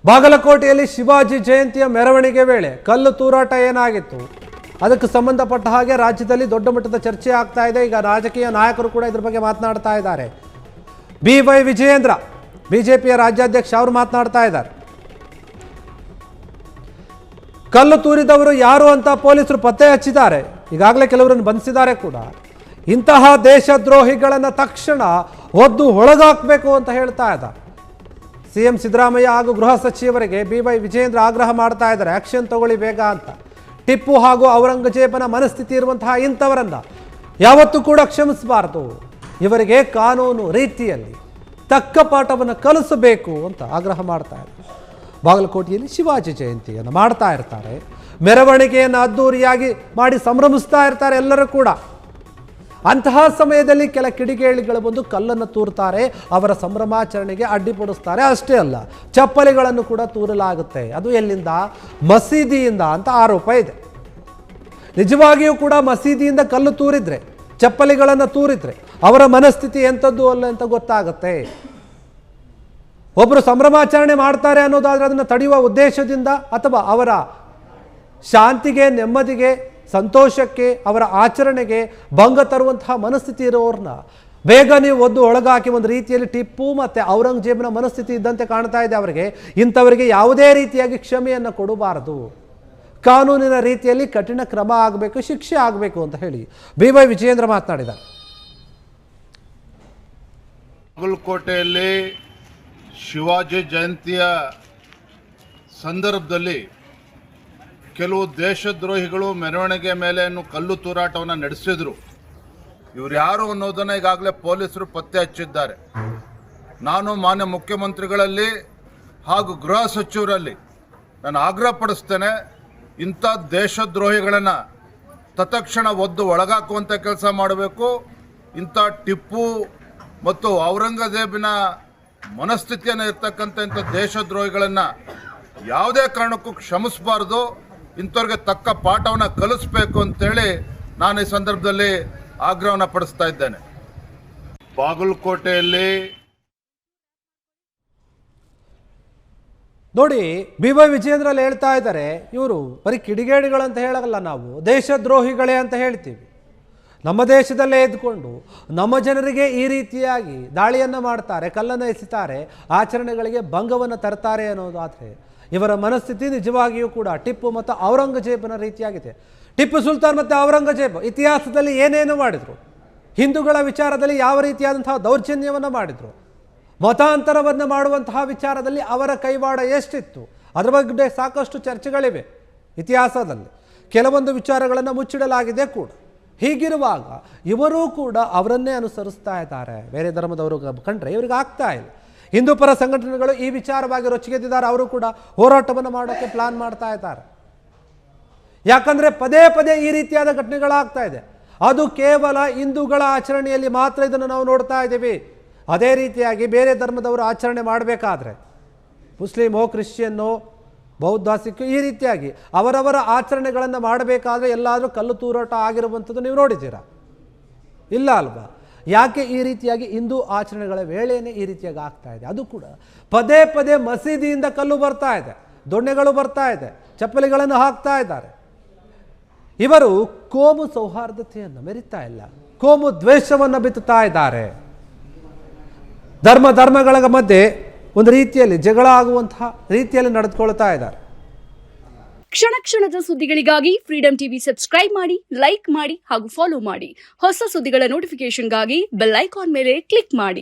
ಬಾಗಲಕೋಟೆಯಲ್ಲಿ ಶಿವಾಜಿ ಜಯಂತಿಯ ಮೆರವಣಿಗೆ ವೇಳೆ ಕಲ್ಲು ತೂರಾಟ ಏನಾಗಿತ್ತು, ಅದಕ್ಕೆ ಸಂಬಂಧಪಟ್ಟ ಹಾಗೆ ರಾಜ್ಯದಲ್ಲಿ ದೊಡ್ಡ ಮಟ್ಟದ ಚರ್ಚೆ ಆಗ್ತಾ ಇದೆ. ಈಗ ರಾಜಕೀಯ ನಾಯಕರು ಕೂಡ ಇದ್ರ ಬಗ್ಗೆ ಮಾತನಾಡ್ತಾ ಇದ್ದಾರೆ. BY ವಿಜಯೇಂದ್ರ ಬಿಜೆಪಿಯ ರಾಜ್ಯಾಧ್ಯಕ್ಷ ಅವರು ಮಾತನಾಡ್ತಾ ಇದ್ದಾರೆ. ಕಲ್ಲು ತೂರಿದವರು ಯಾರು ಅಂತ ಪೊಲೀಸರು ಪತ್ತೆ ಹಚ್ಚಿದ್ದಾರೆ. ಈಗಾಗಲೇ ಕೆಲವರನ್ನು ಬಂಧಿಸಿದ್ದಾರೆ ಕೂಡ. ಇಂತಹ ದೇಶದ್ರೋಹಿಗಳನ್ನು ತಕ್ಷಣ ಒದ್ದು ಒಳಗಾಕಬೇಕು ಅಂತ ಹೇಳ್ತಾ ಇದ್ದಾರೆ. CM ಸಿದ್ದರಾಮಯ್ಯ ಹಾಗೂ ಗೃಹ ಸಚಿವರಿಗೆ BY ವಿಜಯೇಂದ್ರ ಆಗ್ರಹ ಮಾಡ್ತಾ ಇದ್ದಾರೆ, ಆಕ್ಷನ್ ತಗೊಳ್ಳಿ ಬೇಗ ಅಂತ. ಟಿಪ್ಪು ಹಾಗೂ ಔರಂಗಜೇಬನ ಮನಸ್ಥಿತಿ ಇರುವಂತಹ ಇಂಥವರನ್ನ ಯಾವತ್ತೂ ಕೂಡ ಕ್ಷಮಿಸಬಾರದು. ಇವರಿಗೆ ಕಾನೂನು ರೀತಿಯಲ್ಲಿ ತಕ್ಕ ಪಾಠವನ್ನು ಕಲಿಸಬೇಕು ಅಂತ ಆಗ್ರಹ ಮಾಡ್ತಾ ಇದ್ದಾರೆ. ಬಾಗಲಕೋಟೆಯಲ್ಲಿ ಶಿವಾಜಿ ಜಯಂತಿಯನ್ನು ಮಾಡ್ತಾ ಇರ್ತಾರೆ, ಮೆರವಣಿಗೆಯನ್ನು ಅದ್ದೂರಿಯಾಗಿ ಮಾಡಿ ಸಂಭ್ರಮಿಸ್ತಾ ಇರ್ತಾರೆ ಎಲ್ಲರೂ ಕೂಡ. ಅಂತಹ ಸಮಯದಲ್ಲಿ ಕೆಲ ಕಿಡಿಗೇಡಿಗಳು ಬಂದು ಕಲ್ಲನ್ನು ತೂರ್ತಾರೆ, ಅವರ ಸಂಭ್ರಮಾಚರಣೆಗೆ ಅಡ್ಡಿಪಡಿಸ್ತಾರೆ. ಅಷ್ಟೇ ಅಲ್ಲ, ಚಪ್ಪಲಿಗಳನ್ನು ಕೂಡ ತೂರಲಾಗುತ್ತೆ. ಅದು ಎಲ್ಲಿಂದ? ಮಸೀದಿಯಿಂದ ಅಂತ ಆರೋಪ ಇದೆ. ನಿಜವಾಗಿಯೂ ಕೂಡ ಮಸೀದಿಯಿಂದ ಕಲ್ಲು ತೂರಿದ್ರೆ, ಚಪ್ಪಲಿಗಳನ್ನು ತೂರಿದ್ರೆ ಅವರ ಮನಸ್ಥಿತಿ ಎಂಥದ್ದು ಅಲ್ಲ ಅಂತ ಗೊತ್ತಾಗುತ್ತೆ. ಒಬ್ಬರು ಸಂಭ್ರಮಾಚರಣೆ ಮಾಡ್ತಾರೆ ಅನ್ನೋದಾದ್ರೆ ಅದನ್ನು ತಡೆಯುವ ಉದ್ದೇಶದಿಂದ ಅಥವಾ ಅವರ ಶಾಂತಿಗೆ, ನೆಮ್ಮದಿಗೆ, ಸಂತೋಷಕ್ಕೆ, ಅವರ ಆಚರಣೆಗೆ ಭಂಗ ತರುವಂತಹ ಮನಸ್ಥಿತಿ ಇರೋರನ್ನ ಬೇಗ ನೀವು ಒದ್ದು ಒಳಗಾಕಿ ಒಂದು ರೀತಿಯಲ್ಲಿ ಟಿಪ್ಪು ಮತ್ತು ಔರಂಗಜೇಬನ ಮನಸ್ಥಿತಿ ಇದ್ದಂತೆ ಕಾಣ್ತಾ ಇದೆ ಅವರಿಗೆ. ಇಂಥವರಿಗೆ ಯಾವುದೇ ರೀತಿಯಾಗಿ ಕ್ಷಮೆಯನ್ನು ಕೊಡಬಾರದು, ಕಾನೂನಿನ ರೀತಿಯಲ್ಲಿ ಕಠಿಣ ಕ್ರಮ ಆಗಬೇಕು, ಶಿಕ್ಷೆ ಆಗಬೇಕು ಅಂತ ಹೇಳಿ BY ವಿಜಯೇಂದ್ರ ಮಾತನಾಡಿದ್ದಾರೆ. ಬಾಗಲಕೋಟೆಯಲ್ಲಿ ಶಿವಾಜಿ ಜಯಂತಿಯ ಸಂದರ್ಭದಲ್ಲಿ ಕೆಲವು ದೇಶದ್ರೋಹಿಗಳು ಮೆರವಣಿಗೆ ಮೇಲೆ ಕಲ್ಲು ತೂರಾಟವನ್ನು ನಡೆಸಿದ್ರು. ಇವರು ಯಾರು ಅನ್ನೋದನ್ನು ಈಗಾಗಲೇ ಪೊಲೀಸರು ಪತ್ತೆ ಹಚ್ಚಿದ್ದಾರೆ. ನಾನು ಮಾನ್ಯ ಮುಖ್ಯಮಂತ್ರಿಗಳಲ್ಲಿ ಹಾಗೂ ಗೃಹ ಸಚಿವರಲ್ಲಿ ನಾನು ಆಗ್ರಹ ಪಡಿಸ್ತೇನೆ, ಇಂಥ ದೇಶದ್ರೋಹಿಗಳನ್ನು ತತ್ಕ್ಷಣ ಒದ್ದು ಒಳಗಾಕುವಂಥ ಕೆಲಸ ಮಾಡಬೇಕು. ಇಂಥ ಟಿಪ್ಪು ಮತ್ತು ಔರಂಗಜೇಬಿನ ಮನಸ್ಥಿತಿಯನ್ನು ಇರ್ತಕ್ಕಂಥ ಇಂಥ ದೇಶದ್ರೋಹಿಗಳನ್ನು ಯಾವುದೇ ಕಾರಣಕ್ಕೂ ಕ್ಷಮಿಸಬಾರ್ದು. ಇಂಥವ್ರಿಗೆ ತಕ್ಕ ಪಾಠವನ್ನು ಕಲಿಸ್ಬೇಕು ಅಂತೇಳಿ ನಾನು ಈ ಸಂದರ್ಭದಲ್ಲಿ ಆಗ್ರಹವನ್ನು ಪಡಿಸ್ತಾ ಇದ್ದೇನೆ. ಬಾಗಲಕೋಟೆಯಲ್ಲಿ ನೋಡಿ, BY ವಿಜಯೇಂದ್ರಲ್ಲಿ ಹೇಳ್ತಾ ಇದ್ದಾರೆ, ಇವರು ಬರೀ ಕಿಡಿಗೇಡಿಗಳಂತ ಹೇಳಲ್ಲ, ನಾವು ದೇಶದ್ರೋಹಿಗಳೇ ಅಂತ ಹೇಳ್ತೀವಿ. ನಮ್ಮ ದೇಶದಲ್ಲೇ ಇದ್ದುಕೊಂಡು ನಮ್ಮ ಜನರಿಗೆ ಈ ರೀತಿಯಾಗಿ ದಾಳಿಯನ್ನು ಮಾಡ್ತಾರೆ, ಕಲ್ಲನ್ನು ಎಸಿತಾರೆ, ಆಚರಣೆಗಳಿಗೆ ಭಂಗವನ್ನು ತರ್ತಾರೆ ಅನ್ನೋದಾದರೆ ಇವರ ಮನಸ್ಥಿತಿ ನಿಜವಾಗಿಯೂ ಕೂಡ ಟಿಪ್ಪು ಮತ್ತು ಔರಂಗಜೇಬನ ರೀತಿಯಾಗಿದೆ. ಟಿಪ್ಪು ಸುಲ್ತಾನ್ ಮತ್ತು ಔರಂಗಜೇಬ್ ಇತಿಹಾಸದಲ್ಲಿ ಏನೇನು ಮಾಡಿದರು, ಹಿಂದೂಗಳ ವಿಚಾರದಲ್ಲಿ ಯಾವ ರೀತಿಯಾದಂತಹ ದೌರ್ಜನ್ಯವನ್ನು ಮಾಡಿದರು, ಮತಾಂತರವನ್ನು ಮಾಡುವಂತಹ ವಿಚಾರದಲ್ಲಿ ಅವರ ಕೈವಾಡ ಎಷ್ಟಿತ್ತು, ಅದರ ಬಗ್ಗೆ ಸಾಕಷ್ಟು ಚರ್ಚೆಗಳಿವೆ ಇತಿಹಾಸದಲ್ಲಿ. ಕೆಲವೊಂದು ವಿಚಾರಗಳನ್ನು ಮುಚ್ಚಿಡಲಾಗಿದೆ ಕೂಡ. ಹೀಗಿರುವಾಗ ಇವರೂ ಕೂಡ ಅವರನ್ನೇ ಅನುಸರಿಸ್ತಾ ಇದ್ದಾರೆ. ಬೇರೆ ಧರ್ಮದವರು ಕಂಡ್ರೆ ಇವರಿಗೆ ಆಗ್ತಾ ಇಲ್ಲ. ಹಿಂದೂ ಪರ ಸಂಘಟನೆಗಳು ಈ ವಿಚಾರವಾಗಿ ರೊಚ್ಚಿಗೆದ್ದಿದ್ದಾರೆ. ಅವರು ಕೂಡ ಹೋರಾಟವನ್ನು ಮಾಡೋಕ್ಕೆ ಪ್ಲಾನ್ ಮಾಡ್ತಾ ಇದ್ದಾರೆ. ಯಾಕಂದರೆ ಪದೇ ಪದೇ ಈ ರೀತಿಯಾದ ಘಟನೆಗಳಾಗ್ತಾ ಇದೆ. ಅದು ಕೇವಲ ಹಿಂದೂಗಳ ಆಚರಣೆಯಲ್ಲಿ ಮಾತ್ರ ಇದನ್ನು ನಾವು ನೋಡ್ತಾ ಇದ್ದೀವಿ. ಅದೇ ರೀತಿಯಾಗಿ ಬೇರೆ ಧರ್ಮದವರು ಆಚರಣೆ ಮಾಡಬೇಕಾದ್ರೆ, ಮುಸ್ಲಿಮೋ, ಕ್ರಿಶ್ಚಿಯನ್ನೋ, ಬೌದ್ಧ, ಸಿಖ್, ಈ ರೀತಿಯಾಗಿ ಅವರವರ ಆಚರಣೆಗಳನ್ನು ಮಾಡಬೇಕಾದ್ರೆ ಎಲ್ಲಾದರೂ ಕಲ್ಲು ತೂರಾಟ ಆಗಿರುವಂಥದ್ದು ನೀವು ನೋಡಿದ್ದೀರಾ? ಇಲ್ಲ ಅಲ್ವಾ? ಯಾಕೆ ಈ ರೀತಿಯಾಗಿ ಹಿಂದೂ ಆಚರಣೆಗಳ ವೇಳೆಯೇ ಈ ರೀತಿಯಾಗಿ ಆಗ್ತಾ ಇದೆ? ಅದು ಕೂಡ ಪದೇ ಪದೇ ಮಸೀದಿಯಿಂದ ಕಲ್ಲು ಬರ್ತಾ ಇದೆ, ದೊಣ್ಣೆಗಳು ಬರ್ತಾ ಇದೆ, ಚಪ್ಪಲಿಗಳನ್ನು ಹಾಕ್ತಾ ಇದ್ದಾರೆ. ಇವರು ಕೋಮು ಸೌಹಾರ್ದತೆಯನ್ನು ಮೆರಿತಾ ಇಲ್ಲ, ಕೋಮು ದ್ವೇಷವನ್ನು ಬಿತ್ತುತ್ತಾ ಇದ್ದಾರೆ. ಧರ್ಮಗಳ ಮಧ್ಯೆ ಒಂದು ರೀತಿಯಲ್ಲಿ ಜಗಳ ಆಗುವಂತಹ ರೀತಿಯಲ್ಲಿ ನಡೆದುಕೊಳ್ತಾ ಇದ್ದಾರೆ. ಕ್ಷಣ ಕ್ಷಣದ ಸುದ್ದಿಗಳಿಗಾಗಿ ಫ್ರೀಡಂ ಟಿವಿ ಸಬ್ಸ್ಕ್ರೈಬ್ ಮಾಡಿ, ಲೈಕ್ ಮಾಡಿ ಹಾಗೂ ಫಾಲೋ ಮಾಡಿ. ಹೊಸ ಸುದ್ದಿಗಳ ನೋಟಿಫಿಕೇಶನ್ಗಾಗಿ ಬೆಲ್ ಐಕಾನ್ ಮೇಲೆ ಕ್ಲಿಕ್ ಮಾಡಿ.